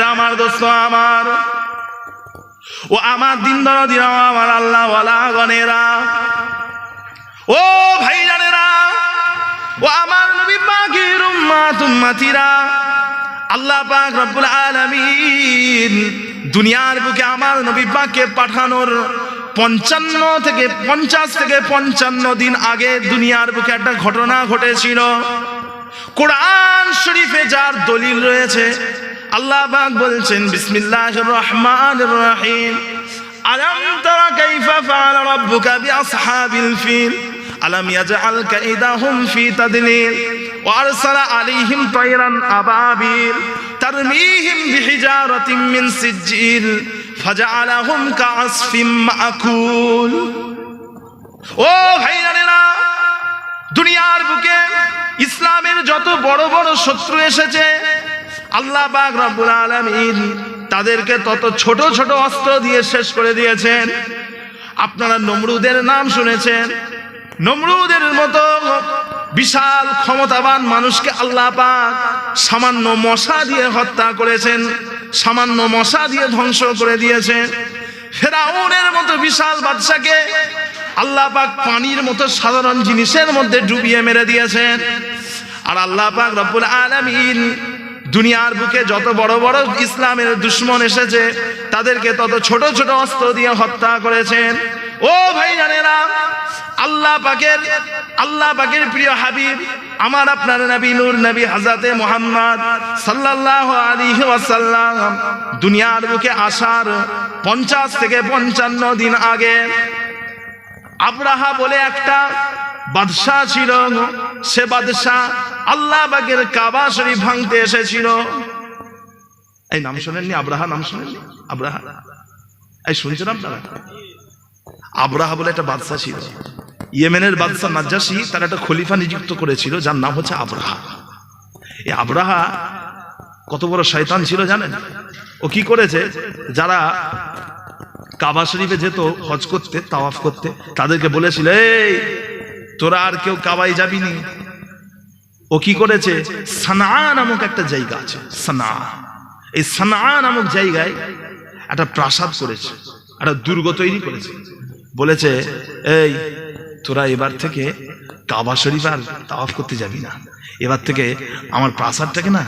ভাইরা আমার, দোস্ত আমার, ও আমার দিন দরদিরা, আমার আল্লাহ ওয়ালা গনেরা, ও ভাইজানেরা, ও আমার নবী পাকের উম্মত উম্মতিরা, আল্লাহ পাক রব্বুল আলামিন দুনিয়ার বুকে আমার নবী পাককে পাঠানোর 50 থেকে 55 দিন আগে দুনিয়ার বুকে একটা ঘটনা ঘটেছিল। কোরআন শরীফে যার দলিল রয়েছে, আল্লাহ পাক বলছেন বিসমিল্লাহির রহমানির রহিম, আলাম তারা কাইফা ফাআলা রাব্বুকা বিআসহাবিল ফিল আলাম ইয়াজআল কাইদাহুম ফি তাদলিল ওয়া আরসালা আলাইহিম তায়রান আবাবিল তারমিহিম বিহিজারাতিন মিন সিজ্জিল ফাজআলাহুম কাআসফিম মাকুল। ও ভাইরা, দুনিয়ার বুকে ইসলামের যত বড় বড় শত্রু এসেছে, আল্লাহ পাক রব্বুল আলামিন তাদেরকে তত ছোট ছোট অস্ত্র দিয়ে শেষ করে দিয়েছেন। আপনারা নমরুদের নাম শুনেছেন। নমরুদের মতো বিশাল ক্ষমতাবান মানুষকে আল্লাহ পাক সামান্য মশা দিয়ে হত্যা করেছেন, সামান্য মশা দিয়ে ধ্বংস করে দিয়েছেন। ফেরাউনের মতো বিশাল বাদশাকে আল্লাহ পাক পানির মতো সাধারণ জিনিসের মধ্যে ডুবিয়ে মেরে দিয়েছেন। আর আল্লাহ পাক রব্বুল আলামিন দুনিয়ার বুকে যত বড় বড় ইসলামের দুশমন এসেছে, তাদেরকে তত ছোট ছোট অস্ত্র দিয়ে হত্যা করেছেন। ও ভাইজানেরা, আল্লাহ পাকের প্রিয় হাবিব, আমার আপনার নবী নূর নবী হযরতে মুহাম্মদ সাল্লাল্লাহু আলাইহি ওয়াসাল্লাম দুনিয়ার বুকে আসার 50 থেকে 55 দিন আগে আবরাহা বলে একটা বাদশা ছিল। সে বাদশা আল্লাহ পাকের কাবা শরীফ ভাঙতে এসেছিল। এই নাম শুনেননি? আবরাহা নাম শুনেননি? আবরাহা, এই শুনছেন আপনারা? আবরাহা বলে একটা বাদশা ছিল। ইয়েমেনের বাদশা নাজ্জাশী তার একটা খলিফা নিযুক্ত করেছিল, যার নাম হচ্ছে আবরাহা। এই আবরাহা কত বড় শয়তান ছিল জানেন? ও কি করেছে, যারা কাবা শরীফে যেত হজ করতে, তাওয়াফ করতে, তাদেরকে বলেছিল, এই তোরা আর কেউ কাবায় যাবি নি। ও কি করেছে, সানা নামক একটা জায়গা আছে, সানা, এই সানা নামক জায়গায় একটা প্রাসাদ করেছে, একটা দুর্গ তৈরি করেছে। বলেছে, এই তোরা এবার থেকে কাবা শরীফ আর তাওয়াফ করতে যাবি না, এবার থেকে আমার প্রাসাদটাকে না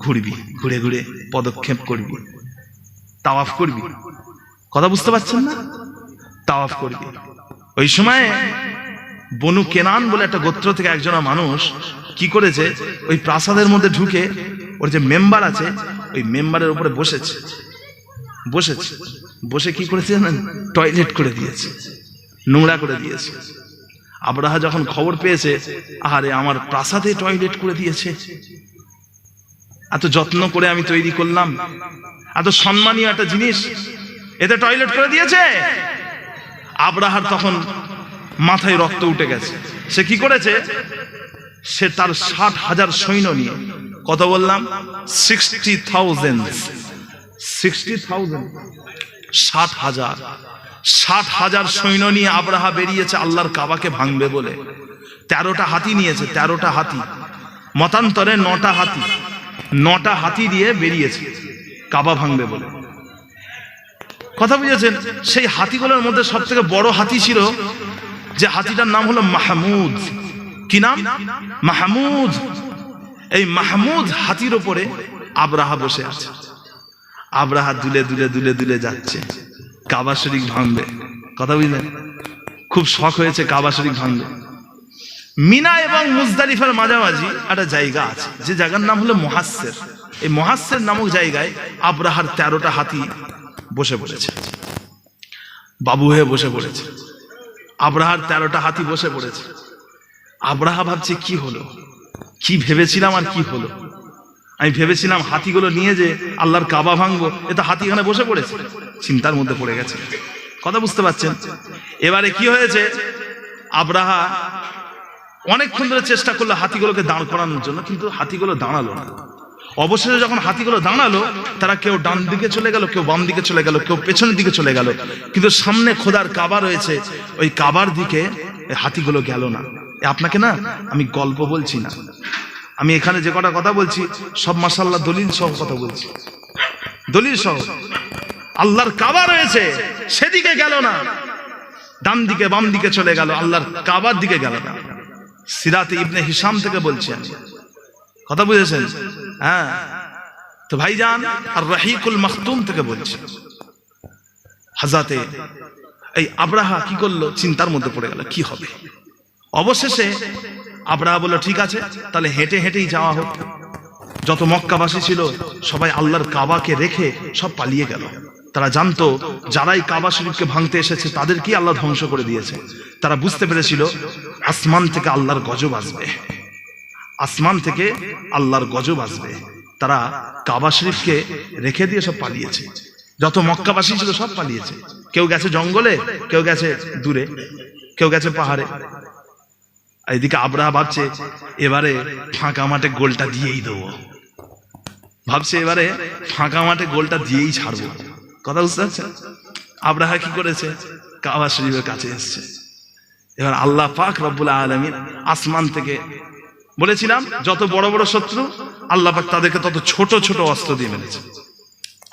ঘুরবি, ঘুরে ঘুরে পদক্ষেপ করবি, তাওয়াফ করবি। কথা বুঝতে পারছেন না? তাওয়াফ করবি। ওই সময় বনু কেনান বলে একটা গোত্র থেকে একজন মানুষ কি করেছে, ওই প্রাসাদের মধ্যে ঢুকে ওর যে মেম্বার আছে, ওই মেম্বারের উপরে বসেছে। বসে কি করেছে জানেন? টয়লেট করে দিয়েছে, নোংরা করে দিয়েছে। আবরাহা যখন খবর পেয়েছে, আরে আমার প্রাসাদে টয়লেট করে দিয়েছে, এত যত্ন করে আমি তৈরি করলাম, এত সম্মানীয় একটা জিনিস, এতে টয়লেট করে দিয়েছে। আবরাহার তখন মাথায় রক্ত উঠে গেছে। সে কি করেছে, সে তার 60,000 সৈন্য নিয়ে, কত বললাম? 60,000 60,000 সৈন্য নিয়ে আবরাহা বেরিয়েছে আল্লাহর কাবাকে ভাঙবে বলে। 13টা হাতি নিয়েছে, 13টা হাতি, মতান্তরে 9টা হাতি দিয়ে বেরিয়েছে কাবা ভাঙবে বলে। কথা বুঝেছেন? সেই হাতিগুলোর মধ্যে সব থেকে বড় হাতি ছিল, যে হাতিটার নাম হলো মাহমুদ। কি নাম? মাহমুদ। এই মাহমুদ হাতির উপরে আবরাহা বসে আছে। আবরাহা দুলে দুলে দুলে দুলে যাচ্ছে কাবা শরীফ ভাঙবে। কথা বুঝলেন? খুব শখ হয়েছে কাবা শরীফ ভাঙবে। মিনা এবং মুজদালিফার মাঝামাঝি একটা জায়গা আছে, যে জায়গার নাম হলো মুহাসসির। এই মুহাসসির নামক জায়গায় আবরাহার 13টা হাতি বসে পড়েছে, বাবু হয়ে বসে পড়েছে। আবরাহার 13টা হাতি বসে পড়েছে। আবরাহা ভাবছে, কি হলো, কি ভেবেছিলাম আর কি হলো। আমি ভেবেছিলাম হাতিগুলো নিয়ে যে আল্লাহর কাবা ভাঙবো, এটা হাতি এখানে বসে পড়েছে। চিন্তার মধ্যে পড়ে গেছে। কথা বুঝতে পারছেন? এবারে কি হয়েছে, আবরাহা অনেকক্ষণ ধরে চেষ্টা করলো হাতিগুলোকে দাঁড় করানোর জন্য, কিন্তু হাতিগুলো দাঁড়ালো না। অবশেষে যখন হাতিগুলো দাঁড়ালো, তারা কেউ ডান দিকে চলে গেল, কেউ বাম দিকে চলে গেল, কেউ পেছনের দিকে চলে গেল, কিন্তু সামনে খোদার কাবা রয়েছে, ওই কাবার দিকে হাতিগুলো গেল না। আপনাকে না আমি গল্প বলছি না, আমি এখানে যে কটা কথা বলছি সব মাশাআল্লাহ দলিল সহ কথা বলছি। দলিল সহ। আল্লাহর কাবা রয়েছে, সেদিকে গেল না, ডান দিকে বাম দিকে চলে গেল, আল্লাহর কাবার দিকে গেল না। সিরাতে ইবনে হিশাম থেকে বলছি আমি, কথা বুঝেছেন? হ্যাঁ, তো ভাইজান আর রাহিকুল মাখতুম থেকে বলছি, হাজাতে এই আব্রাহা কি করলো, চিন্তার মধ্যে পড়ে গেল কি হবে। অবশেষে আব্রাহা বলল ঠিক আছে, তাহলে হেঁটে হেঁটেই যাওয়া হোক। যত মক্কাবাসী ছিল সবাই আল্লাহর কাবাকে রেখে সব পালিয়ে গেল। তারা জানতো যারাই কাবা শরীফকে ভাঙতে এসেছে তাদেরকেই আল্লাহ ধ্বংস করে দিয়েছে। তারা বুঝতে পেরেছিল আসমান থেকে আল্লাহর গজব আসবে, আসমান থেকে আল্লাহর গজব আসবে। তারা কাবা শরীফকে রেখে দিয়ে সব পালিয়েছে। যত মক্কাবাসী ছিল সব পালিয়েছে, কেউ গেছে জঙ্গলে, কেউ গেছে দূরে, কেউ গেছে পাহাড়ে। এইদিকে আব্রাহা ভাবছে এবারে ফাঁকা মাঠে গোলটা দিয়েই দেবো, ভাবছে এবারে ফাঁকা মাঠে গোলটা দিয়েই ছাড়বো। কথা বুঝতে পারছেন? আব্রাহা কি করেছে, কাবা শরীফের কাছে এসছে। এবার আল্লাহ পাক রব্বুল আলামিন আসমান থেকে, বলেছিলাম যত বড় বড় শত্রু আল্লাহ পাক তাদেরকে তত ছোট ছোট অস্ত্র দিয়ে মেরেছে।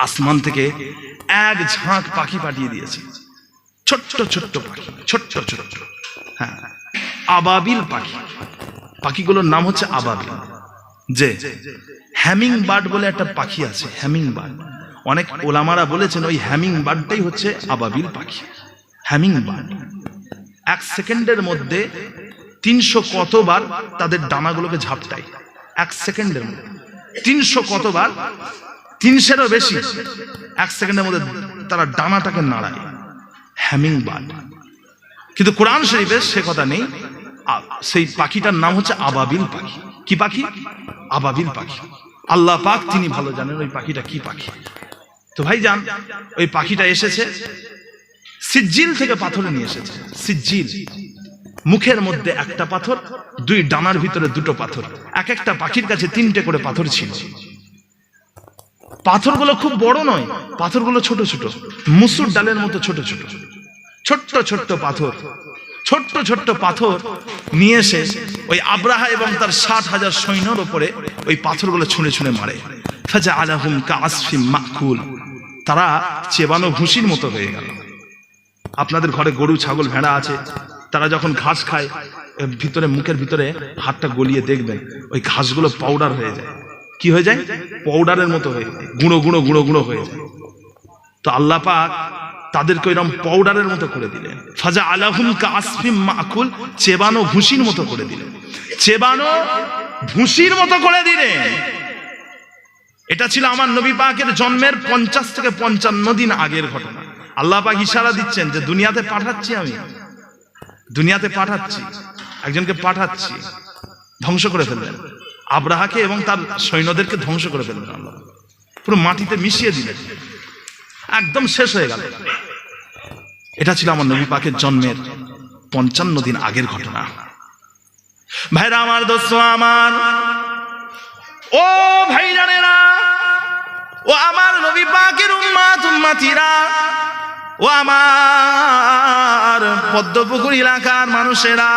আসমান থেকে এক ঝাঁক পাখি পাঠিয়ে দিয়েছে, ছোট্ট ছোট্ট পাখি, ছোট্ট ছোট্ট, হ্যাঁ আবাবিল পাখি। পাখিগুলোর নাম হচ্ছে আবাবিল। যে হ্যামিং বার্ড বলে একটা পাখি আছে, হ্যামিং বার্ড, অনেক ওলামারা বলেছেন ওই হ্যামিং বার্ডটাই হচ্ছে আবাবিল পাখি। হ্যামিং বার্ড এক সেকেন্ডের মধ্যে 300 কতবার তাদের ডানাগুলোকে ঝাপটায়, এক সেকেন্ডের মধ্যে 300 কতবার, 300-এরও বেশি এক সেকেন্ডের মধ্যে তারা ডানাটাকে নাড়ায়, হ্যামিং বার্ড। কিন্তু কোরআন শরীফে সে কথা নেই। সেই পাখিটার নাম হচ্ছে আবাবিল পাখি। কি পাখি? আবাবিল পাখি। আল্লাহ পাক তিনি ভালো জানেন ওই পাখিটা কি পাখি। তো ভাইজান ওই পাখিটা এসেছে সিজ্জিল থেকে, পাথরে নিয়ে এসেছে। সিজ্জিল, মুখের মধ্যে একটা পাথর, দুই ডানার ভিতরে দুটো পাথর। এক একটা পাখির কাছে 3টে করে পাথর ছিল। পাথরগুলো খুব বড় নয়, পাথরগুলো ছোট ছোট, মুসুর ডালের মতো ছোট ছোট, ছোট্ট ছোট্ট পাথর। ছোট্ট ছোট্ট পাথর নিয়ে এসে ওই আব্রাহা এবং তার 60,000 সৈন্যর উপরে ওই পাথরগুলো ছুঁড়ে ছুঁড়ে মারে। ফাজআলাহুম কাআসফিম মাকুল, তারা চেবানো ভুসির মতো হয়ে গেল। আপনাদের ঘরে গরু ছাগল ভেড়া আছে, তারা যখন ঘাস খায় ভিতরে, মুখের ভিতরে হাতটা গলিয়ে দেখবেন ওই ঘাসগুলো পাউডার হয়ে যায়। কি হয়ে যায়? পাউডারের মতো হয়ে যায়, গুঁড়ো গুঁড়ো গুঁড়ো গুঁড়ো হয়ে যায়। তো আল্লাহ পাক তাদেরকে ওইরকম পাউডারের মতো করে দিলেন। ফাজআলাহুম কাআসফিম মাকুল, চেবানো ভুসির মতো করে দিলেন, চেবানো ভুসির মতো করে দিলেন। এটা ছিল আমার নবী পাকের জন্মের 50 থেকে 55 দিন আগের ঘটনা। আল্লাহ পাক ইশারা দিচ্ছেন যে দুনিয়াতে পাঠাচ্ছি, আমি দুনিয়াতে পাঠাচ্ছি, একজনকে পাঠাচ্ছি। ধ্বংস করে ফেললেন আব্রাহাকে এবং তার সৈন্যদেরকে, ধ্বংস করে ফেললেন আল্লাহ, পুরো মাটিতে মিশিয়ে দিলেন, একদম শেষ হয়ে গেল। এটা ছিল আমার নবী পাকের জন্মের 55 দিন আগের ঘটনা। ভাইরা আমার, দোস্ত আমার, ও ভাইজানেরা, ও আমার নবী পাকের উম্মাত উম্মাতিরা, ও আমার পদ্মপুকুর এলাকার মানুষেরা,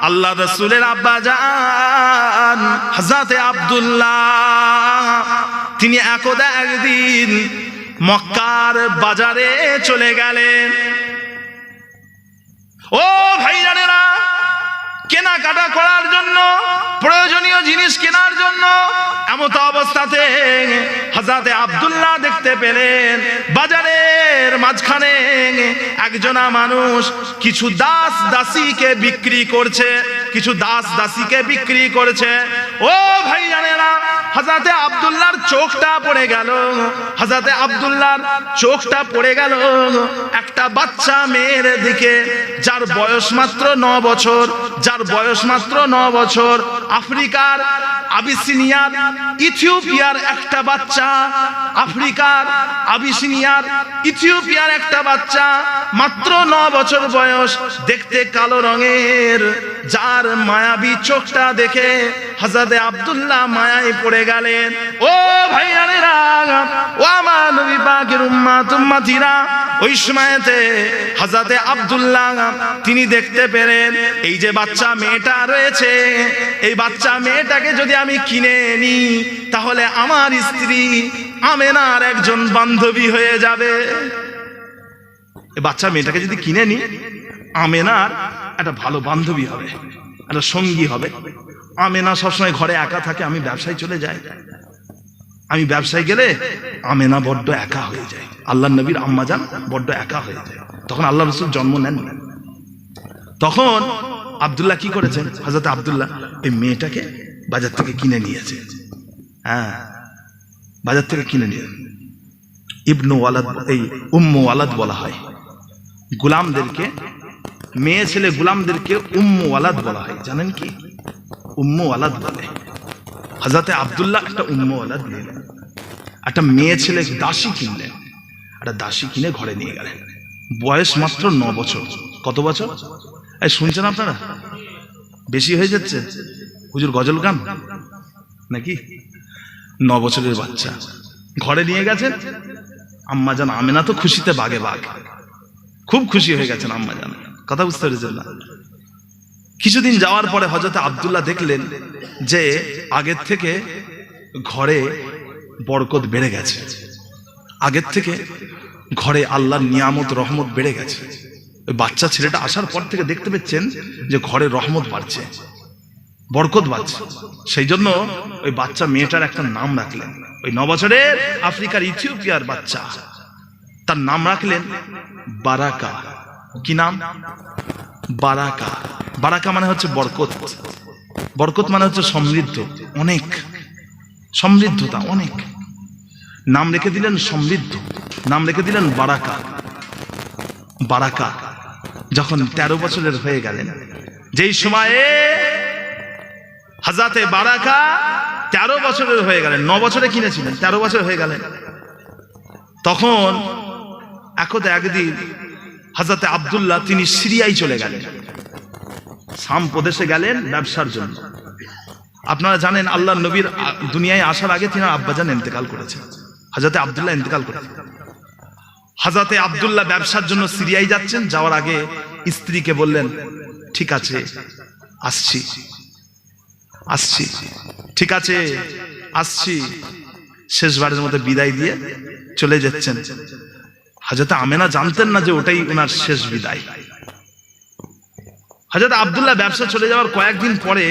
আল্লাহ রাসূলের আব্বা জান হযরতে আব্দুল্লাহ তিনি একদা একদিন মক্কার বাজারে চলে গেলেন। ও ভাইজানেরা, কেনাকাটা করার জন্য, প্রয়োজনীয় জিনিস কেনার জন্য এমত অবস্থাতে হযরতে আব্দুল্লাহ দেখতে পেলেন বাজারের মাঝখানে একজনা মানুষ কিছু দাস দাসীকে বিক্রি করছে, কিছু দাস দাসীকে বিক্রি করছে। ও ভাইজানেরা, হযরতে আব্দুল্লাহর চোখটা পড়ে গেল, হযরতে আব্দুল্লাহর চোখটা পড়ে গেল একটা বাচ্চা মেয়ের দিকে, যার বয়স মাত্র 9 বছর, যার বয়স মাত্র 9 বছর। আফ্রিকার আবিসিনিয়ার, ইথিওপিয়ার একটা বাচ্চা, আফ্রিকার আবিসিনিয়ার, ইথিওপিয়ার একটা বাচ্চা, মাত্র 9 বছর বয়স, দেখতে কালো রঙের, যার মায়াবী চোখটা দেখে হযরতে আব্দুল্লাহ মায়ায় পড়ে গেলেন। ও ভাইয়ানেরা, ও আমার নবী পাকের উম্মাত উম্মাতিরা, ওই সময়তে হযরতে আব্দুল্লাহ তিনি দেখতে পেলেন এই যে বাচ্চা মেয়েটা রয়েছে, এই বাচ্চা মেয়েটাকে যদি আমি কিনে নিই তাহলে আমার স্ত্রী, আমেনার একজন বান্ধবী হয়ে যাবে। বাচ্চা মেয়েটাকে যদি কিনে নি, আমেনার একটা ভালো বান্ধবী হবে, একটা সঙ্গী হবে। আমেনা সবসময় ঘরে একা থাকে, আমি ব্যবসায় চলে যাই, আমি ব্যবসায় গেলে আমেনা বড্ড একা হয়ে যায়, আল্লাহ নবীর আম্মাজান বড্ড একা হয়ে যায়। তখন আল্লাহ রসুল জন্ম নেন। তখন আব্দুল্লাহ কি করেছেন, হযরত আব্দুল্লাহ এই মেয়েটাকে বাজার থেকে কিনে নিয়েছে। হ্যাঁ, বাজার থেকে কিনে নিয়ে ইবনু ওয়ালাদ, এই উম্মু ওয়ালাদ বলা হয় গোলামদেরকে, মেয়ে ছেলে গোলামদেরকে উম্মু ওয়ালাদ বলা হয়। জানেন কি উম্মু ওয়ালাদ বলে? হযরত আব্দুল্লাহ একটা উম্মু ওয়ালাদ নিলেন, একটা মেয়ে ছেলে দাসী কিনলেন, একটা দাসী কিনে ঘরে নিয়ে গেলেন। বয়স মাত্র 9 বছর। কত বছর? এই শুনছেন আপনারা? বেশি হয়ে যাচ্ছে হুজুর, গজল গান নাকি? 9 বছরের বাচ্চা ঘরে নিয়ে গেছেন। আম্মাজান আমেনা তো খুশিতে বাগে বাগ, খুব খুশি হয়ে গেছেন আম্মাজান। কথা বুঝতে পেরেছেন না? কিছুদিন যাওয়ার পরে হযরত আব্দুল্লাহ দেখলেন যে আগের থেকে ঘরে বরকত বেড়ে গেছে, আগের থেকে ঘরে আল্লাহর নিয়ামত রহমত বেড়ে গেছে। ওই বাচ্চা ছেলেটা আসার পর থেকে দেখতে পেচ্ছেন যে ঘরে রহমত বাড়ছে, বরকত বাড়ছে। সেই জন্য ওই বাচ্চা মেয়েটার একটা নাম রাখলেন, ওই 9 বছরের আফ্রিকার ইথিওপিয়ার বাচ্চা, তার নাম রাখলেন বারাকা। কি নাম? বারাকা। বারাকা মানে হচ্ছে বরকত, বরকত মানে হচ্ছে সমৃদ্ধ, অনেক সমৃদ্ধতা, অনেক। নাম রেখে দিলেন সমৃদ্ধ, নাম রেখে দিলেন বারাকা। বারাকা যখন 13 বছরের হয়ে গেলেন, যেই সময়ে হযরতে বারাকা 13 বছরের হয়ে গেলেন, 9 বছরে কিনেছিলেন, 13 বছর হয়ে গেলেন, তখন একদিন হযরতে আব্দুল্লাহ তিনি সিরিয়ায় চলে গেলেন, শাম প্রদেশে গেলেন ব্যবসার জন্য। আপনারা জানেন আল্লাহর নবীর দুনিয়ায় আসার আগে তিনি আব্বাজান ইন্তেকাল করেছেন, হযরতে আব্দুল্লাহ ইন্তেকাল করেছেন। হযরতে আব্দুল্লাহ ব্যবসার জন্য সিরিয়ায় যাচ্ছেন, যাওয়ার আগে স্ত্রীকে বললেন ঠিক আছে আসছি, আসছি, ঠিক আছে আসছি। শেষবারের মধ্যে বিদায় দিয়ে চলে যাচ্ছেন। হযরত আমেনা জানতেন না যে ওটাই ওনার শেষ বিদায়। হযরত আব্দুল্লাহ ব্যবসা চলে যাওয়ার কয়েকদিন পরে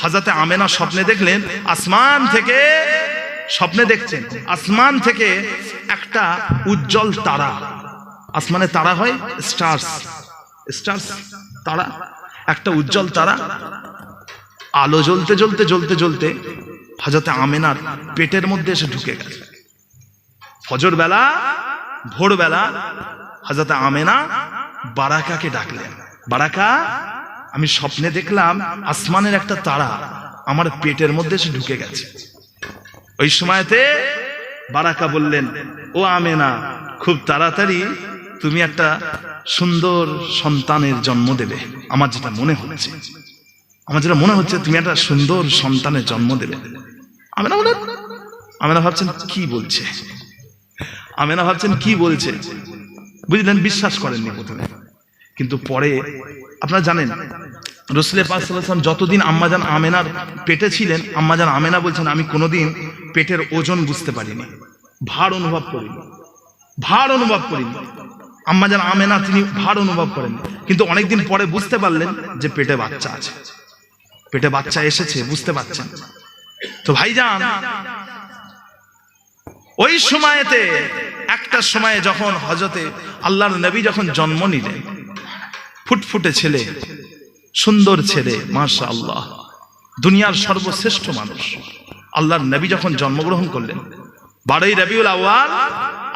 হযরত আমেনা স্বপ্নে দেখলেন, আসমান থেকে স্বপ্নে দেখছেন আসমান থেকে একটা উজ্জ্বল তারা, আসমানে তারা হয় স্টার্স, স্টার্স তারা, একটা উজ্জ্বল তারা আলো জ্বলতে জ্বলতে জ্বলতে জ্বলতে হযরত আমেনার পেটের মধ্যে এসে ঢুকে গেছে। ফজর বেলা, ভোরবেলা হযরত আমেনা বারাকাকে ডাকলেন, বারাকা আমি স্বপ্নে দেখলাম আসমানের একটা তারা আমার পেটের মধ্যে এসে ঢুকে গেছে। ওই সময়তে বারাকা বললেন, ও আমেনা খুব তাড়াতাড়ি তুমি একটা সুন্দর সন্তানের জন্ম দেবে, আমার যেটা মনে হচ্ছে, আমার যেটা মনে হচ্ছে তুমি একটা সুন্দর সন্তানের জন্ম দেবে। আমেনা বলেন, আমেনা ভাবছেন কি বলছে, আমেনা ভাবছেন কি বলছে, বুঝলেন? বিশ্বাস করেননি প্রথমে, কিন্তু পরে আপনারা জানেন রাসূল পাক সাল্লাল্লাহু আলাইহি ওয়াসাল্লাম যতদিন আম্মাজান আমেনার পেটে ছিলেন, আম্মাজান আমেনা বলছেন আমি কোনোদিন পেটের ওজন বুঝতে পারিনি, ভার অনুভব করিনি, ভার অনুভব করিনি। আম্মাজান আমেনা তিনি ভার অনুভব করেন, কিন্তু অনেকদিন পরে বুঝতে পারলেন যে পেটে বাচ্চা আছে, পেটে বাচ্চা এসেছে, বুঝতে পারছেন তো ভাইজান। ওই সময়তে একটা সময়ে যখন হযরতে আল্লাহর নবী যখন জন্ম নিলেন, ফুটফুটে ছেলে, সুন্দর ছেলে, মাশাআল্লাহ, দুনিয়ার সর্বশ্রেষ্ঠ মানুষ আল্লাহর নবী যখন জন্মগ্রহণ করলেন 12ই রবিউল আউয়াল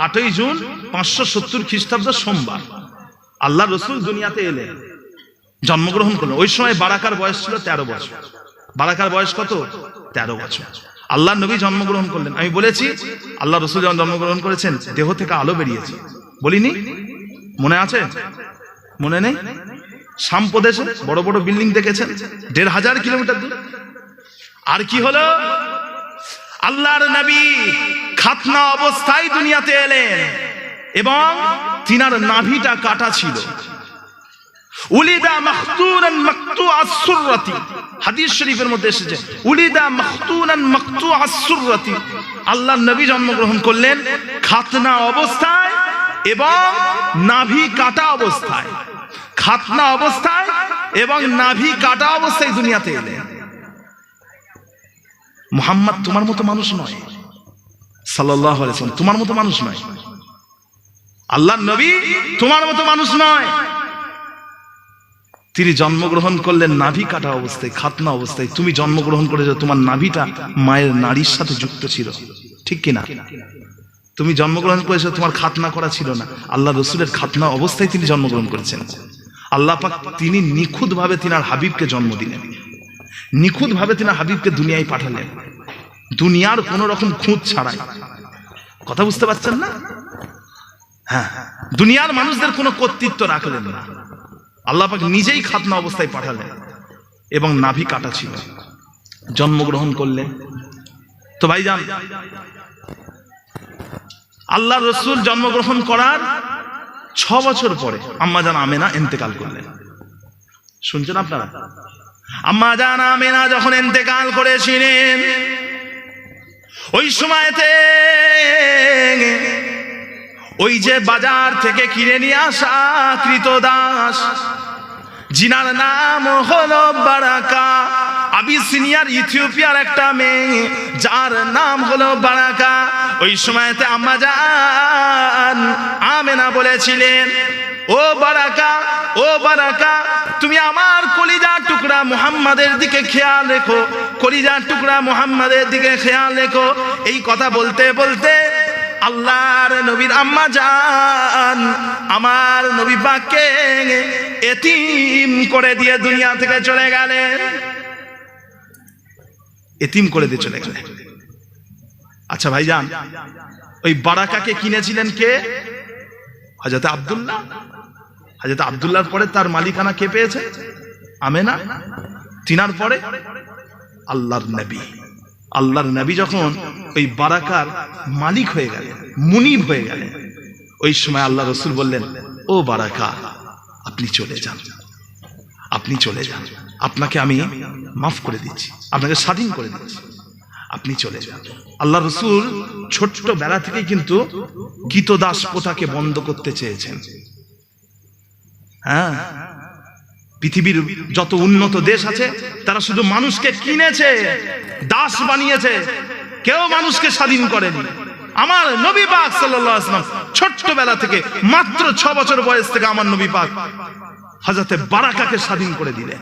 8ই জুন 570 খ্রিস্টাব্দ সোমবার আল্লাহ রসুল দুনিয়াতে এলেন, জন্মগ্রহণ করলেন। ওই সময় বারাকার বয়স ছিল 13 বছর। বারাকার বয়স কত? 13 বছর। আল্লাহ নবী জন্মগ্রহণ করলেন। আমি বলেছি আল্লাহ রসুল যখন জন্মগ্রহণ করেছেন দেহ থেকে আলো বেরিয়েছে, বলিনি? মনে আছে? মনে নেই? শাম প্রদেশে বড় বড় বিল্ডিং দেখেছেন 1500 কিলোমিটার দূর। আর কি হলো? আল্লাহর নবী খাতনা অবস্থায় দুনিয়াতে এলেন এবং তিনার নাভিটা কাটা ছিল। উলিদা মাখতুনান মাকতুআস সুররাতি, হাদিস শরীফের মধ্যে এসেছে উলিদা মাখতুনান মাকতুআস সুররাতি, আল্লাহর নবী জন্মগ্রহণ করলেন খাতনা অবস্থায় এবং নাভি কাটা অবস্থায়। খাতনা অবস্থায় এবং নাভি কাটা অবস্থায় দুনিয়াতে এলেন। মুহাম্মদ তোমার মতো মানুষ নয়, সাল্লাল্লাহু আলাইহি ওয়াসাল্লাম তোমার মতো মানুষ নয়, আল্লাহর নবী তোমার মতো মানুষ নয়। তিনি জন্মগ্রহণ করলেন নাভি কাটা অবস্থায়, খাতনা অবস্থায়। তুমি জন্মগ্রহণ করেছো, তোমার নাভিটা মায়ের নাড়ির সাথে যুক্ত ছিল, ঠিক কিনা? তুমি জন্মগ্রহণ করেছো, তোমার খাতনা করা ছিল না। আল্লাহ রসুলের খাতনা অবস্থায় তিনি জন্মগ্রহণ করেছেন। আল্লাহ পাক তিনি নিখুঁত ভাবে তিনার হাবিবকে জন্ম দিলেন, নিখুঁত ভাবে তিনার হাবিবকে দুনিয়ায় পাঠালেন, দুনিয়ার কোন রকম খুঁত ছাড়াই। কথা বুঝতে পারছেন না? হ্যাঁ, দুনিয়ার মানুষদের কোনো কর্তৃত্ব রাখলেন না, আল্লাহ পাক নিজেই খাতনা অবস্থায় পাঠালেন এবং নাভি কাটা ছিল, জন্মগ্রহণ করলেন। তো ভাইজান, আল্লাহ রসুল জন্মগ্রহণ করার 6 বছর পরে আম্মা জান আমেনা ইন্তেকাল করলেন। শুনছেন আপনারা? আম্মা জান আমেনা যখন ইন্তেকাল করেছিলেন, ওই সময়তে ওই যে বাজার থেকে কিনে নিয়ে আসা কৃতদাস, জিনার নাম হলো বারাকা, আবিসিনিয়ার ইথিওপিয়ার একটা মেয়ে যার নাম হলো বারাকা, ওই সময়তে আম্মা জান আমেনা বলেছিলেন, ও বারাকা, ও বারাকা, তুমি আমার কলিজার টুকরা মুহাম্মাদের দিকে খেয়াল রেখো, কলিজার টুকরা মুহাম্মাদের দিকে খেয়াল রেখো। এই কথা বলতে বলতে আল্লাহর নবীর আম্মা জান আমার নবী পাককে এতিম করে দিয়ে দুনিয়া থেকে চলে গেলেন, এতিম করে দিয়ে চলে গেলেন। আচ্ছা ভাইজান, ওই বারাকাকে কিনেছিলেন কে? হযরত আব্দুল্লাহ। হযরত আব্দুল্লাহর পরে তার মালিকানা কে পেয়েছে? আমেনা। তিনার পরে আল্লাহর নবী। আল্লাহর নবী যখন ওই বারাকার মালিক হয়ে গেলেন, মুনিব হয়ে গেলেন, ওই সময় আল্লাহ রসুল বললেন, ও বারাকা, আপনি চলে যান, আপনি চলে যান, আপনাকে আমি মাফ করে দিচ্ছি, আপনাকে স্বাধীন করে দিচ্ছি, আপনি চলে যান। আল্লাহ রসুল ছোট্ট বেলা থেকেই কিন্তু কৃতদাস প্রথাকে বন্ধ করতে চেয়েছেন। হ্যাঁ, পৃথিবীর যত উন্নত দেশ আছে তারা শুধু মানুষকে কিনেছে, দাস বানিয়েছে, কেউ মানুষকে স্বাধীন করেনি। আমার নবী পাক সাল্লাল্লাহু আলাইহি ওয়াসাল্লাম ছোট্টবেলা থেকে, মাত্র 6 বছর বয়স থেকে আমার নবী পাক হযরতে বারাকাকে স্বাধীন করে দিলেন,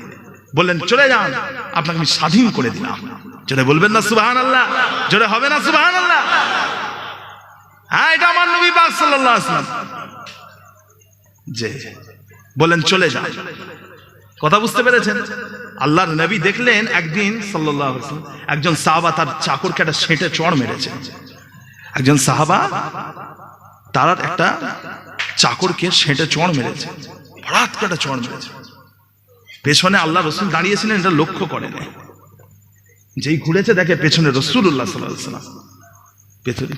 বললেন চলে যান, আপনাকে আমি স্বাধীন করে দিলাম। জোরে বলবেন না সুবহানাল্লাহ? জোরে হবে না সুবহানাল্লাহ? হ্যাঁ, এটা আমার নবী পাক সাল্লাল্লাহু আলাইহি ওয়াসাল্লাম যে বলেন চলে যান। কথা বুঝতে পেরেছেন? আল্লাহর নবী দেখলেন একদিন সাল্লাল্লাহু আলাইহি ওয়াসাল্লাম একজন সাহাবা তার চাকরকে একটা ছেঁটে চড় মেরেছে। একজন সাহাবা তার একটা চাকরকে ছেঁটে চড় মেরেছে, হঠাৎ করে চড় মেরেছে। পেছনে আল্লাহ রসুল দাঁড়িয়েছিলেন, এটা লক্ষ্য করেন। যেই ঘুরেছে দেখে পেছনে রাসূলুল্লাহ সাল্লাল্লাহু আলাইহি ওয়াসাল্লাম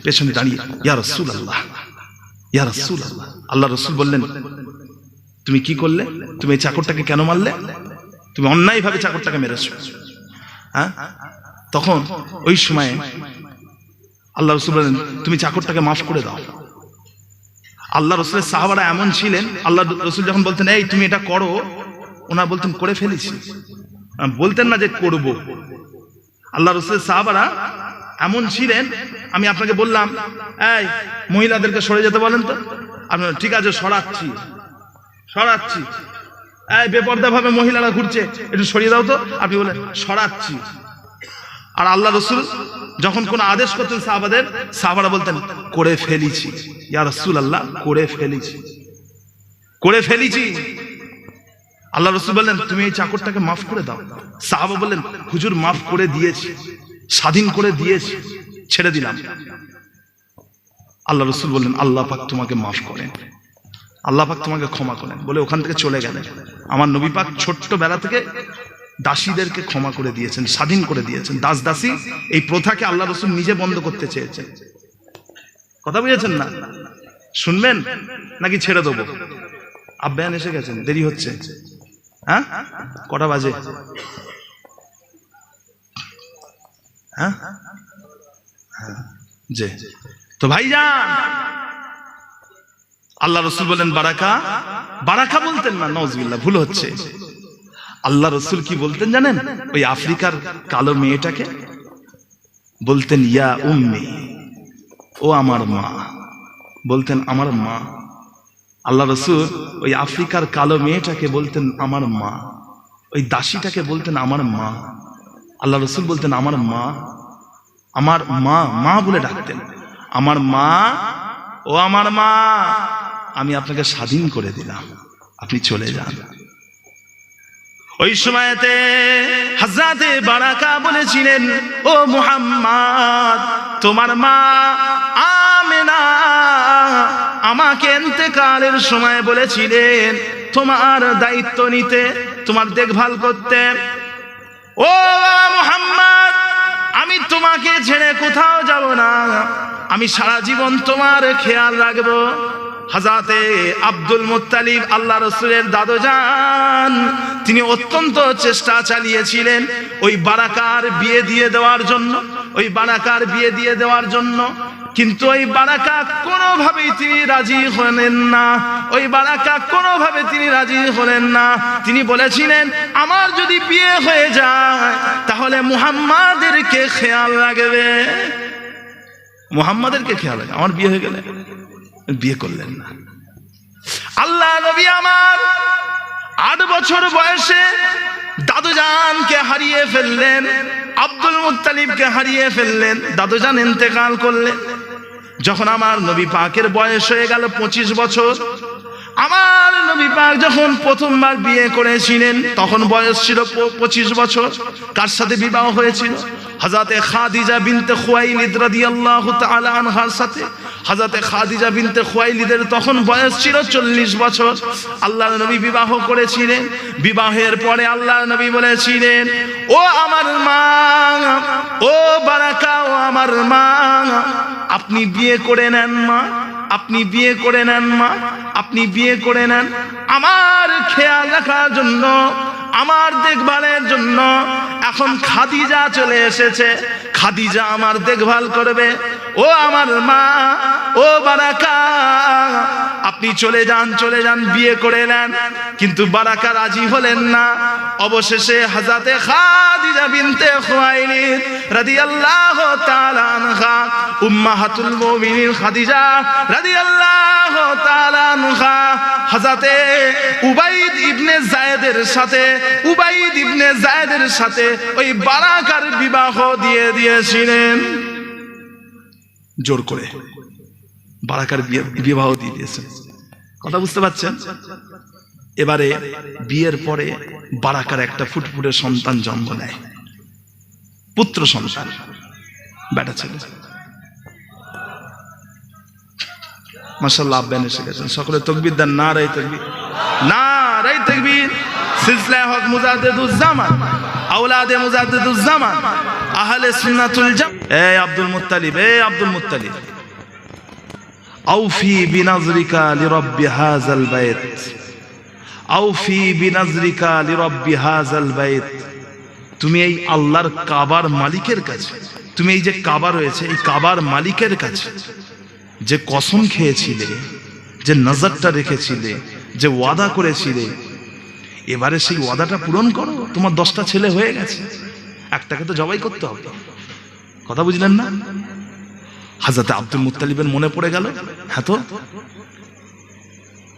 পেছনে দাঁড়িয়ে, ইয়া রাসূলুল্লাহ, ইয়া রাসূলুল্লাহ। আল্লাহ রসুল বললেন, তুমি কি করলে? তুমি এই চাকরটাকে কেন মারলে? তুমি অন্যায়ভাবে চাকরটাকে মেরেছো। হ্যাঁ, তখন ওই সময়ে আল্লাহ রসুল বললেন, তুমি চাকরটাকে মাফ করে দাও। আল্লাহ রসুলের সাহাবারা এমন ছিলেন, আল্লাহ রসুল যখন বলতেন এই তুমি এটা করো, ওনারা বলতেন করে ফেলেছি, বলতেন না যে করব। আল্লাহ রসুলের সাহাবারা এমন ছিলেন, আমি আপনাকে বললাম এই মহিলাদেরকে সরে যেতে বলেন তো, আপনার ঠিক আছে সরাচ্ছি সরাচ্ছি, এই বেপর্দা ভাবে মহিলারা ঘুরছে, একটু সরিয়ে দাও তো, আপনি বলেন সরাচ্ছি। আর আল্লাহ রসুল যখন কোন আদেশ করতেন সাহাবাদের, সাহাবারা বলতেন করে ফেলেছি, ইয়া রাসূলুল্লাহ করে ফেলেছি, করে ফেলেছি। আল্লাহ রসুল বললেন তুমি এই চাকরটাকে মাফ করে দাও। সাহাবা বললেন হুজুর মাফ করে দিয়েছি, স্বাধীন করে দিয়েছি, ছেড়ে দিলাম। আল্লাহ রসুল বললেন আল্লাহ পাক তোমাকে মাফ করেন, আল্লাহ পাক তোমাকে ক্ষমা করেন, বলে ওখান থেকে চলে গেলেন। আমার নবী পাক ছোট্ট বেলা থেকে দাসীদেরকে ক্ষমা করে দিয়েছেন, স্বাধীন করে দিয়েছেন। দাস দাসী এই প্রথাকে আল্লাহ রসুল নিজে বন্ধ করতে চেয়েছেন। কথা বুঝেছেন না? শুনবেন নাকি ছেড়ে দেবো? আব্বায়ান এসে গেছেন, দেরি হচ্ছে। হ্যাঁ, কটা বাজে? হ্যাঁ, যে তো ভাইজান আল্লাহ রসুল বলেন বারাকা, বারাকা বলতেন না, নাউজুবিল্লাহ, ভুল হচ্ছে। আল্লাহ রসুল কি বলতেন জানেন? ওই আফ্রিকার কালো মেয়েটাকে বলতেন ইয়া উম্মি, ও আমার মা, বলতেন আমার মা। আল্লাহ রসুল ওই আফ্রিকার কালো মেয়েটাকে বলতেন আমার মা, ওই দাসীটাকে বলতেন আমার মা। আল্লাহ রসুল বলতেন আমার মা, আমার মা, মা বলে ডাকতেন, আমার মা, ও আমার মা, আমি আপনাকে স্বাধীন করে দিলাম, আপনি চলে যান। ওই সময়তে হযরতে বারাকা বলেছিলেন, ও মুহাম্মদ, তোমার মা আমেনা আমাকে ইন্তেকালের সময় বলেছিলেন তোমার দায়িত্ব নিতে, তোমার দেখভাল করতে। ও মুহাম্মদ, আমি তোমাকে ছেড়ে কোথাও যাব না, আমি সারা জীবন তোমার খেয়াল রাখবো। হযরতে আব্দুল মুত্তালিব আল্লাহ রাসূলের দাদুজান, তিনি অত্যন্ত চেষ্টা চালিয়েছিলেন ওই বারাকার বিয়ে দিয়ে দেওয়ার জন্য, ওই বারাকার বিয়ে দিয়ে দেওয়ার জন্য, কিন্তু ওই বারাকা কোনোভাবেই তিনি রাজি হলেন না, ওই বারাকা কোনোভাবে তিনি রাজি হলেন না। তিনি বলেছিলেন আমার যদি বিয়ে হয়ে যায় তাহলে মুহাম্মাদেরকে খেয়াল রাখবে, মুহাম্মাদেরকে খেয়াল রাখবে, আমার বিয়ে হয়ে গেলে। বিয়ে করলেন না। আল্লাহ নবী আমার 8 বছর বয়সে দাদুজানকে হারিয়ে ফেললেন, আব্দুল মুত্তালিবকে হারিয়ে ফেললেন, দাদুজান ইন্তেকাল করলেন। যখন আমার নবী পাকের বয়স হয়ে গেল 25 বছর, আমার নবী পাক যখন প্রথমবার বিয়ে করেছিলেন তখন বয়স ছিল 25 বছর। কার সাথে বিবাহ হয়েছিল? হযরতে খাদিজা বিনতে খুয়াইলিদ রাদিয়াল্লাহু তাআলা আনহার সাথে। হযরতে খাদিজা বিনতে খুয়াইলিদের তখন বয়স ছিল 40 বছর। আল্লাহর নবী বিবাহ করেছিলেন। বিবাহের পরে আল্লাহর নবী বলেছিলেন, ও আমার মা, ও বারাকা, ও আমার মা, আপনি বিয়ে করে নেন মা, আপনি বিয়ে করে নেন মা, আপনি বিয়ে করে নেন। আমার খেয়াল রাখার জন্য, আমার দেখভালের জন্য এখন খাদিজা চলে এসেছে, খাদিজা আমার দেখভাল করবে। ও আমার মা, ও বারাকা, আপনি চলে যান, চলে যান, বিয়ে করে নেন। কিন্তু বারাকা রাজি হলেন না। অবশেষে হযরতে খাদিজা বিনতে খুয়াইলিদ রাদিয়াল্লাহু তাআলা আনহা, উম্মাহাতুল মুমিনিন খাদিজা রাদিয়াল্লাহু তাআলা আনহা, হযরতে উবাইদ ইবনে যায়েদের সাথে, উবাইদ ইবনে যায়েদের সাথে ওই বারাকার বিবাহ দিয়ে দিয়েছিলেন। জোর করে বারাকার বিবাহ দিয়ে দিয়েছেন। কথা বুঝতে পারছেন? এবারে বিয়ের পরে বারাকার একটা ফুটফুটে সন্তান জন্ম নেয়, পুত্র সন্তান, বেটা ছেলে। মাশাআল্লাহ, আব্বান এসে গেছেন, সকলে তাকবীর দেন, নারায়ে তাকবীর, নারায়ে তাকবীর। সিলসিলায়ে হক মুজাদ্দিদুজ জামান, আওলাদে মুজাদ্দিদুজ জামান, আহলে সুন্নাতুল জামাত। এই আব্দুল মুত্তালিব, এই আব্দুল মুত্তালিব, আউফি বিনাজরিকা লিরাব্বি হাযাল বাইত, আউফি বিনাজরিকা লিরাব্বি হাযাল বাইত। তুমি এই আল্লাহর কাবার মালিকের কাছে, তুমি এই যে কাবা রয়েছে এই কাবার মালিকের কাছে যে কসম খেয়েছিলে, যে নজরটা রেখেছিলে, যে ওয়াদা করেছিলে, এবারে সেই ওয়াদাটা পূরণ করো। তোমার 10টা ছেলে হয়ে গেছে, একটাকে তো জবাই করতে হবে। কথা বুঝলেন না? হযরত আব্দুল মুত্তালিবের মনে পড়ে গেল, হ্যাঁ তো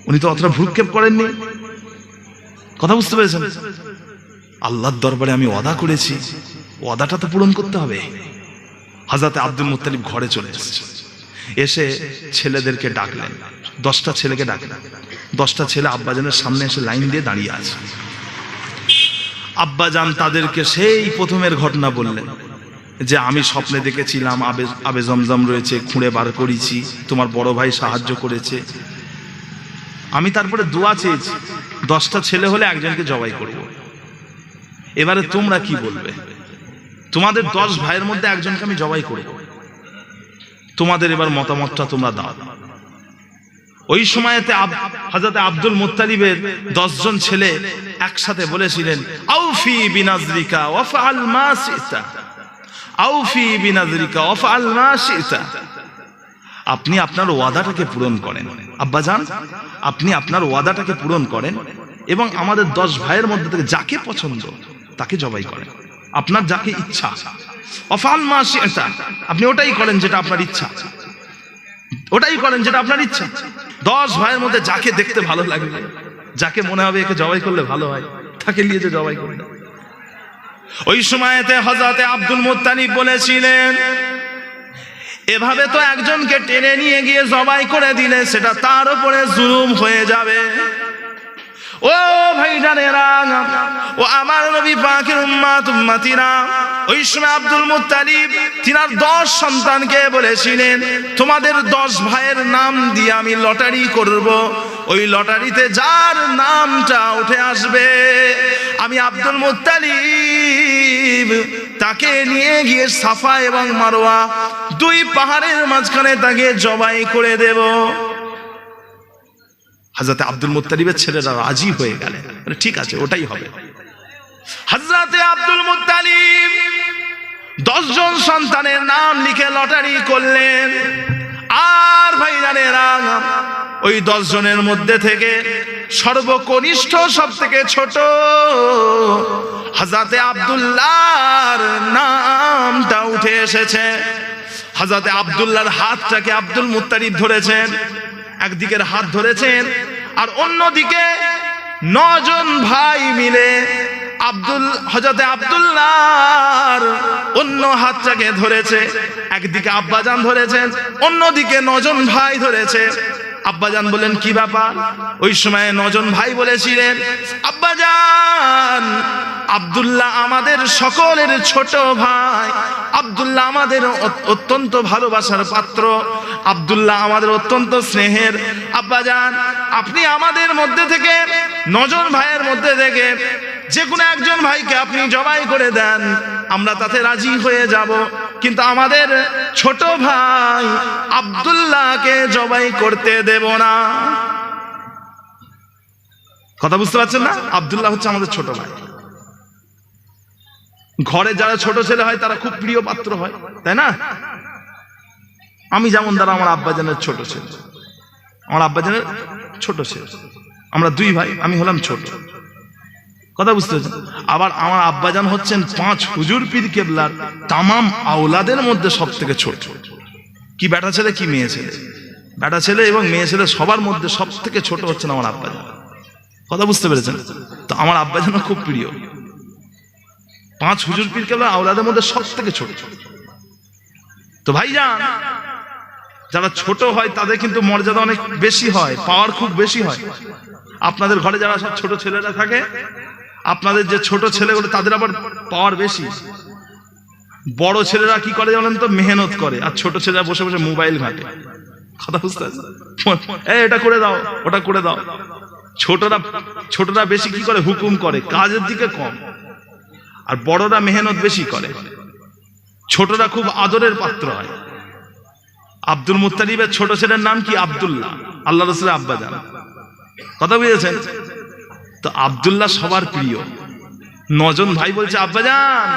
উনি তো অতটা ভ্রুক্ষেপ করেননি। কথা বুঝতে পেরেছেন? আল্লাহর দরবারে আমি ওয়াদা করেছি, ওয়াদাটা তো পূরণ করতে হবে। হযরত আব্দুল মুত্তালিব ঘরে চলে এসেছে, এসে ছেলেদেরকে ডাকলেন, 10টা ছেলেকে ডাকলেন। 10টা ছেলে আব্বাজানের সামনে এসে লাইন দিয়ে দাঁড়িয়ে আছে। আব্বাজান তাদেরকে সেই প্রথমের ঘটনা বললেন যে আমি স্বপ্নে দেখেছিলাম আবে জমজম রয়েছে, খুঁড়ে বার করেছি, তোমার বড় ভাই সাহায্য করেছে, আমি তারপরে দোয়া চেয়েছি 10টা ছেলে হলে একজনকে জবাই করব। এবারে তোমরা কি বলবে? তোমাদের 10 ভাইয়ের মধ্যে একজনকে আমি জবাই করব, তোমাদের এবার মতামতটা তোমরা দাও। ওই সময়তে হযরত আব্দুল মুত্তালিবের 10 জন ছেলে একসাথে বলেছিলেন, আউফি বিনাজরিকা ওয়াফআল মা শিতা, আউফি বিনাযরিকা ওয়াফআল মা শি'তা। আপনি আপনার ওয়াদাটাকে পূরণ করেন আব্বাজান, আপনি আপনার ওয়াদাটাকে পূরণ করেন এবং আমাদের 10 ভাইয়ের মধ্যে থেকে যাকে পছন্দ তাকে জবাই করেন, আপনার যাকে ইচ্ছা। ওয়াফআল মা শি'তা, আপনি ওটাই করেন যেটা আপনার ইচ্ছা, ওটাই করেন যেটা আপনার ইচ্ছা। 10 ভাইয়ের মধ্যে যাকে দেখতে ভালো লাগবে, যাকে মনে হবে একে জবাই করলে ভালো হয়, তাকে নিয়ে যে জবাই করবে। ওই সময়তে হযরতে আব্দুল মুত্তালিব বলেছিলেন, এভাবে তো একজনকে টেনে নিয়ে গিয়ে জবাই করে দিলে সেটা তার উপরে জুলুম হয়ে যাবে। ও ভাইজানেরা, ও আমার নবী পাকের উম্মতিরা, ওই সময় আব্দুল মুত্তালিব তিনার 10 সন্তানকে বলেছিলেন, তোমাদের 10 ভাইয়ের নাম দিয়ে আমি লটারি করব, ওই লটারিতে যার নামটা উঠে আসবে আমি আব্দুল মুত্তালিব তাকে নিয়ে গিয়ে সাফা এবং মারওয়া 2 পাহাড়ের মাঝখানে তাকে জবাই করে দেব। হযরতে আব্দুল মুত্তালিবের ছেলেরা রাজি হয়ে গেলেন, ঠিক আছে ওটাই হবে। হযরতে আব্দুল মুত্তালিব 10 জন সন্তানের নাম লিখে লটারি করলেন। আর ভাইজানেরা, ওই 10 জনের মধ্যে থেকে সর্বকনিষ্ঠ, সব থেকে ছোট হযরতে আব্দুল্লাহর নামটা উঠে এসেছে। হযরতে আব্দুল্লাহর হাতটাকে আব্দুল মুত্তালিব ধরেছেন, একদিকের হাত ধরেছেন, আর অন্যদিকে 9 জন ভাই মিলে হযরতে আব্দুল্লাহর অন্য হাতটাকে ধরেছে। একদিকে আব্বাজান ধরেছেন, অন্যদিকে 9 জন ভাই ধরেছে। আব্বাজান বলেন, কি ব্যাপার? ওই সময় 9 জন ভাই বলেছিলেন, আব্বাজান, আব্দুল্লাহ আমাদের সকলের ছোট ভাই, আব্দুল্লাহ আমাদের অত্যন্ত ভালোবাসার পাত্র, আব্দুল্লাহ আমাদের অত্যন্ত স্নেহের। আব্বাজান, আপনি আমাদের মধ্যে থেকে 9 জন ভাইয়ের মধ্যে থেকে যে কোনো একজন ভাইকে আপনি জবাই করে দেন, আমরা তাতে রাজি হয়ে যাব, কিন্তু আমাদের ছোট ভাই আব্দুল্লাহকে জবাই করতে দেব না। কথা বুঝতে পারছেন না? আব্দুল্লাহ হচ্ছে আমাদের ছোট ভাই। ঘরে যারা ছোট ছেলে হয় তারা খুব প্রিয় পাত্র হয়, তাই না? আমি যেমন দ্বারা আমার আব্বাজানের ছোট ছেলে, আমার আব্বাজানের ছোট ছেলে, আমরা 2 ভাই, আমি হলাম ছোট। কথা বুঝতে পারছেন? আবার আমার আব্বাজান হচ্ছেন 5 হুজুর পীর কেবলার তামাম আওলাদের মধ্যে সব থেকে ছোট। কি বেটা ছেলে কি মেয়ে ছেলে, বেটা ছেলে এবং মেয়ে ছেলে সবার মধ্যে সব থেকে ছোট হচ্ছেন আমার আব্বাজান। কথা বুঝতে পেরেছেন? তো আমার আব্বাজানও খুব প্রিয়, 5 হুজুর পীর কেবলার আওলাদের মধ্যে সব থেকে ছোট। তো ভাইজান, যারা ছোট হয় তাদের কিন্তু মর্যাদা অনেক বেশি হয়, পাওয়ার খুব বেশি হয়। আপনাদের ঘরে যারা সব ছোট ছেলেরা থাকে, আপনাদের যে ছোট ছেলেগুলো তাদের আবার পাওয়ার বেশি। বড় ছেলেরা কি করে জানেন তো? মেহনত করে, আর ছোট ছেলেরা বসে বসে মোবাইল ঘাটে। কথা বুঝতে পারছেন? এটা করে দাও, ওটা করে দাও। ছোটরা বেশি কি করে? হুকুম করে, কাজের দিকে কম। আর বড়রা মেহনত বেশি করে, ছোটরা খুব আদরের পাত্র হয়। আব্দুল মুত্তালিবের ছোট ছেলের নাম কি? আব্দুল্লাহ, আল্লাহ রাসূলের আব্বাজান। কথা বুঝেছেন? তো আব্দুল্লাহ সবার প্রিয়। 9 জন ভাই বলছে, আব্বাজান,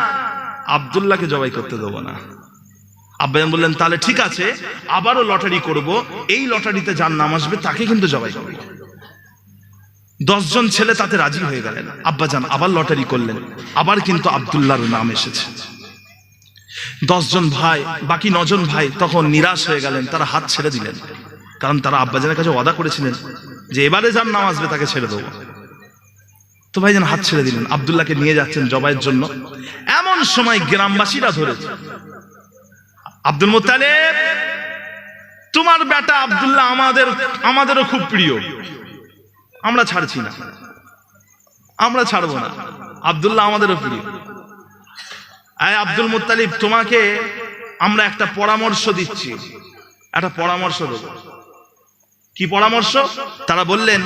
আব্দুল্লাহকে জবাই করতে দেবো না। আব্বাজান বললেন, তাহলে ঠিক আছে, আবারও লটারি করব, এই লটারিতে যার নাম আসবে তাকে কিন্তু জবাই করব। 10 জন ছেলে তাতে রাজি হয়ে গেলেন। আব্বাজান আবার লটারি করলেন, আবার কিন্তু আব্দুল্লাহর নাম এসেছে। 10 জন ভাই, বাকি 9 জন ভাই তখন নিরাশ হয়ে গেলেন, তারা হাত ছেড়ে দিলেন, কারণ তারা আব্বাজানের কাছে ওয়াদা করেছিলেন যে এবারে যার নাম আসবে তাকে ছেড়ে দেবো। তো ভাইজান হাত ছেড়ে দিলেন, আব্দুল্লাহকে নিয়ে যাচ্ছেন জবাইয়ের জন্য। এমন সময় গ্রামবাসীরা ধরেছে, আব্দুল মুত্তালিব, তোমার বেটা আব্দুল্লাহ আমাদেরও খুব প্রিয়, আমরা ছাড়ছি না, আমরা ছাড়বো না, আব্দুল্লাহ আমাদেরও প্রিয়। আব্দুল মুত্তালিব, তোমাকে আমরা একটা পরামর্শ দিচ্ছি, একটা পরামর্শ দেব। কি পরামর্শ? তারা বললেন,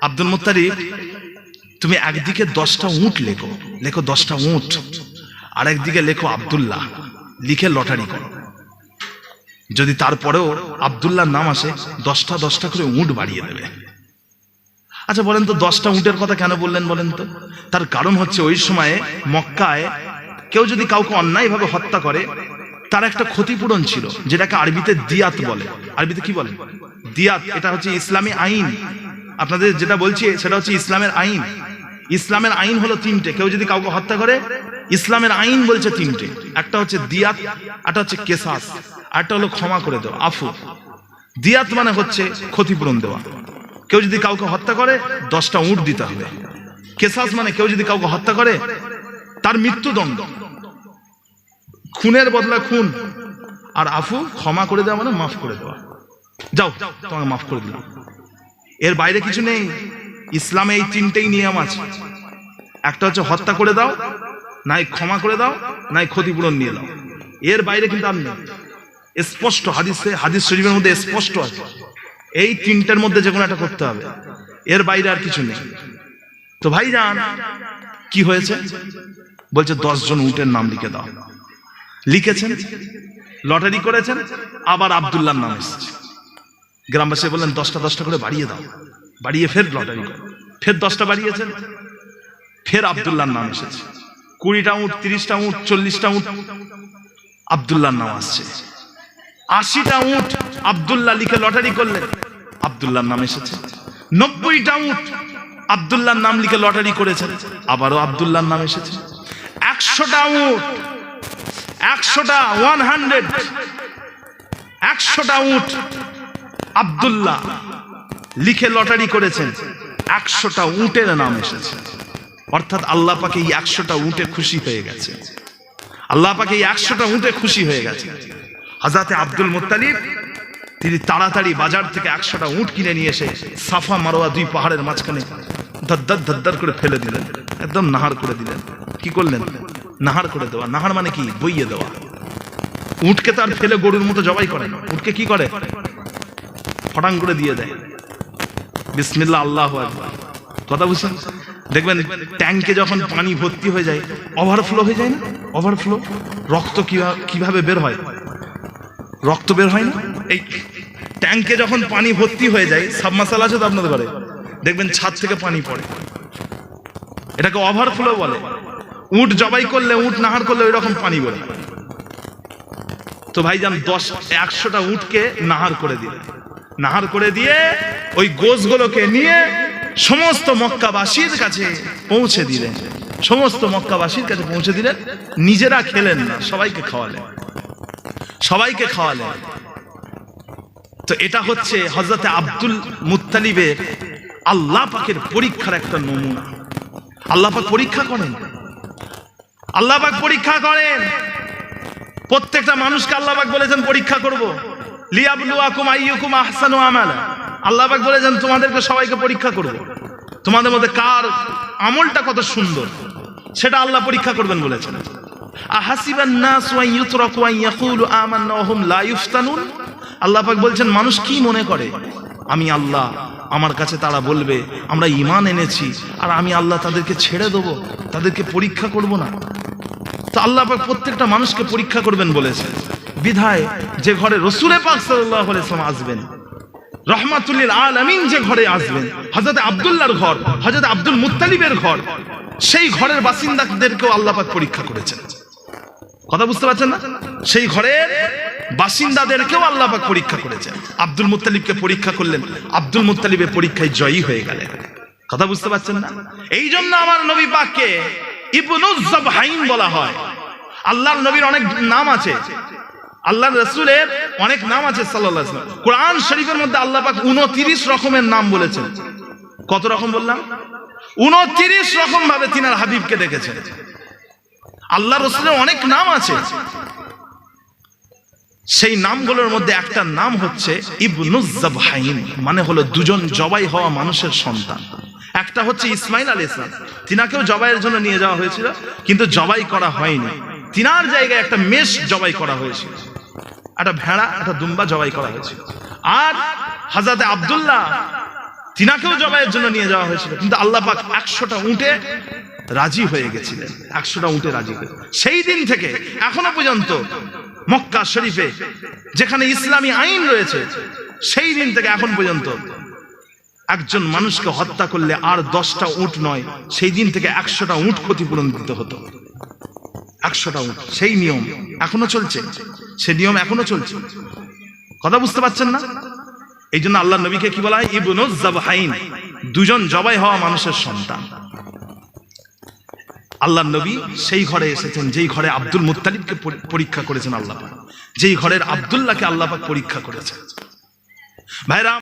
আব্দুল মুত্তালিব, তুমি একদিকে 10টা উট লেখো, 10টা উট, আর একদিকে লেখো আব্দুল্লাহ, লিখে লটারি করো। যদি তারপরেও আব্দুল্লাহর নাম আসে, 10টা করে উট বাড়িয়ে দেবে। আচ্ছা বলেন তো, 10টা উটের কথা কেন বললেন বলেন তো? তার কারণ হচ্ছে ওই সময়ে মক্কায় কেউ যদি কাউকে অন্যায়ভাবে হত্যা করে তার একটা ক্ষতিপূরণ ছিল, যেটাকে আরবিতে দিয়াত বলে। আরবিতে কি বলে? দিয়াত। এটা হচ্ছে ইসলামী আইন। আপনাদের যেটা বলছি সেটা হচ্ছে ইসলামের আইন। ইসলামের আইন হলো তিনটে। কেউ যদি কাউকে হত্যা করে, ইসলামের আইন বলছে তিনটে। একটা হচ্ছে দিয়াত, একটা হচ্ছে কেসাস, আর একটা হলো ক্ষমা করে দেওয়া, আফু। দিয়াত মানে হচ্ছে ক্ষতিপূরণ দেওয়া। কেউ যদি কাউকে হত্যা করে 10টা উট দিতে হবে। কেসাস মানে কেউ যদি কাউকে হত্যা করে তার মৃত্যুদণ্ড, খুনের বদলা খুন। আর আফু, ক্ষমা করে দেওয়া মানে মাফ করে দেওয়া। যাও, তোমাকে মাফ করে দিলাম। এর বাইরে কিছু নেই। ইসলামে এই তিনটেই নিয়ম আছে। একটা হচ্ছে হত্যা করে দাও, নাই ক্ষমা করে দাও, নাই ক্ষতিপূরণ নিয়ে দাও। এর বাইরে কিন্তু আর নেই। স্পষ্ট হাদিস শরীফের মধ্যে স্পষ্ট আছে এই তিনটার মধ্যে যে কোনো একটা করতে হবে। এর বাইরে আর কিছু নেই। তো ভাইজান, কি হয়েছে? বলছে 10 জন উটের নাম লিখে দাও। লিখেছেন, লটারি করেছেন, আবার আব্দুল্লাহর নাম এসেছে। গ্রামবাসী বললেন 10টা করে বাড়িয়ে দাও। বাড়িয়ে ফের লটারি করে ফের 10টা বাড়িয়েছেন, ফের আব্দুল্লাহর নাম এসেছে। 20টা উট, 30টা উট, 40টা উট, আব্দুল্লাহর নাম আসছে। 80টা উট আব্দুল্লাহ লিখে লটারি করলেন, আব্দুল্লাহর নাম এসেছে। 90টা উট আব্দুল্লাহর নাম লিখে লটারি করেছেন, আবারও আব্দুল্লাহর নাম এসেছে। 100টা উট, 100টা উট আব্দুল্লাহ লিখে লটারি করেছেন, 100টা উটের নাম এসেছে। অর্থাৎ আল্লাহ পাক এই 100টা উটে খুশি হয়ে গেছে। আল্লাহ পাক এই 100টা উটে খুশি হয়ে গেছে। হযরত আব্দুল মুত্তালিব তিনি তাড়াতাড়ি বাজার থেকে 100টা উট কিনে নিয়ে এসে সাফা মারওয়া 2 পাহাড়ের মাঝখানে ধদ্দর করে ফেলে দিলেন, একদম নাহার করে দিলেন। কি করলেন? নাহার করে দেওয়া। নাহার মানে কি? বইয়ে দেওয়া। উটকে তার ফেলে গরুর মতো জবাই করে না। উটকে কি করে? ফটাং করে দিয়ে দেয়। বিসমিল্লাহ, আল্লাহু আকবার। কথা বুঝছেন? দেখবেন ট্যাঙ্কে যখন পানি ভর্তি হয়ে যায়, ওভারফ্লো হয়ে যায় না? ওভারফ্লো। রক্ত কিভাবে বের হয়? রক্ত বের হয় না? এই ট্যাঙ্কে যখন পানি ভর্তি হয়ে যায়, সাবমার্সাল আছে তো আপনাদের ঘরে, দেখবেন ছাদ থেকে পানি পড়ে, এটাকে ওভারফ্লো বলে। উট জবাই করলে, উট নাহার করলে ওই রকম পানি বের হয়। তো ভাইজান 100টা উটকে নাহার করে দিলেন। নাহার করে দিয়ে ওই গোশগুলোকে নিয়ে সমস্ত মক্কাবাসীর কাছে পৌঁছে দিলেন। সমস্ত মক্কাবাসীর কাছে পৌঁছে দিলেন। নিজেরা খেলেন না, সবাইকে খাওয়ালেন। সবাইকে খাওয়ালেন। তো এটা হচ্ছে হযরত আব্দুল মুত্তালিবের আল্লাহ পাকের পরীক্ষার একটা নমুনা। আল্লাহ পাক পরীক্ষা করেন। আল্লাহ পাক পরীক্ষা করেন। প্রত্যেকটা মানুষকে আল্লাহ পাক বলেছেন পরীক্ষা করব। লিয়াবলুয়াকুম আইয়ুকুম আহসানু আমালা। আল্লাহ পাক বলেছেন তোমাদেরকে সবাইকে পরীক্ষা করব। তোমাদের মধ্যে কার আমলটা কত সুন্দর সেটা আল্লাহ পরীক্ষা করবেন বলেছেন। আহাসিবান নাস ওয়া ইউতরাকু আন ইয়াকুলু আমান্না ওয়া হুম লা ইফতানুন। আল্লাহ পাক বলছেন মানুষ কি মনে করে আমি আল্লাহ, আমার কাছে তারা বলবে আমরা ঈমান এনেছি, আর আমি আল্লাহ তাদেরকে ছেড়ে দেবো, তাদেরকে পরীক্ষা করব না? তো আল্লাহ পাক প্রত্যেকটা মানুষকে পরীক্ষা করবেন বলেছেন। বিধায় যে ঘরে রাসূল পাক সাল্লাল্লাহু আলাইহি ওয়াসাল্লাম আসবেন, রহমাতুল লিল আলামিন যে ঘরে আসবেন, হযরত আব্দুল্লাহর ঘর, হযরত আব্দুল মুত্তালিবের ঘর, সেই ঘরের বাসিন্দাদেরকেও আল্লাহ পাক পরীক্ষা করেছেন। কথা বুঝতে পারছেন না? সেই ঘরের বাসিন্দাদেরকেও আল্লাহ পাক পরীক্ষা করেছেন। আব্দুল মুত্তালিবকে পরীক্ষা করলেন, আব্দুল মুত্তালিবের পরীক্ষায় জয়ী হয়ে গেলেন। কথা বুঝতে পারছেন না? এই জন্য আমার নবী পাককে ইবনুজ যাবহাইন বলা হয়। আল্লাহর নবীর অনেক নাম আছে, আল্লাহর রাসূলের অনেক নাম আছে সাল্লাল্লাহু আলাইহি ওয়াসাল্লাম। কোরআন শরীফের মধ্যে আল্লাহ পাক 29 রকমের নাম বলেছেন। কত রকম বললাম? 29 রকম ভাবে তিনার হাবিবকে ডেকেছেন। আল্লাহ রাসূলের অনেক নাম আছে। সেই নামগুলোর মধ্যে একটা নাম হচ্ছে ইবনুজ যাবহাইন, মানে হলো দুজন জবাই হওয়া মানুষের সন্তান। একটা হচ্ছে ইসমাইল আলাইহিস সালাম, তিনাকেও জবাইয়ের জন্য নিয়ে যাওয়া হয়েছিল, কিন্তু জবাই করা হয়নি। তিনার জায়গায় একটা মেষ জবাই করা হয়েছিল, একটা ভেড়া, একটা দুম্বা জবাই করা হয়েছিল। আর হযরত আব্দুল্লাহ, তিনাকেও জবাইয়ের জন্য নিয়ে যাওয়া হয়েছিল, কিন্তু আল্লাহ পাক 100টা উটে রাজি হয়ে গেছিলেন। 100টা উটে রাজি হয়ে সেই দিন থেকে এখনো পর্যন্ত মক্কা শরীফে যেখানে ইসলামী আইন রয়েছে, সেই দিন থেকে এখন পর্যন্ত একজন মানুষকে হত্যা করলে আর 10টা উট নয়, সেই দিন থেকে 100টা উট ক্ষতিপূরণ দিতে হতো। 100টা উট, সেই নিয়ম এখনো চলছে, সেই নিয়ম এখনো চলছে। কথা বুঝতে পারছেন না? এই জন্য আল্লাহ নবীকে কি বলা হয়? ইবনুজ জাবহাইন, দুজন জবাই হওয়া মানুষের সন্তান। আল্লাহ নবী সেই ঘরে এসেছেন যেই ঘরে আব্দুল মুত্তালিবকে পরীক্ষা করেছেন আল্লাহ পাক, যেই ঘরের আব্দুল্লাহকে আল্লাহ পাক পরীক্ষা করেছেন। ভাইরা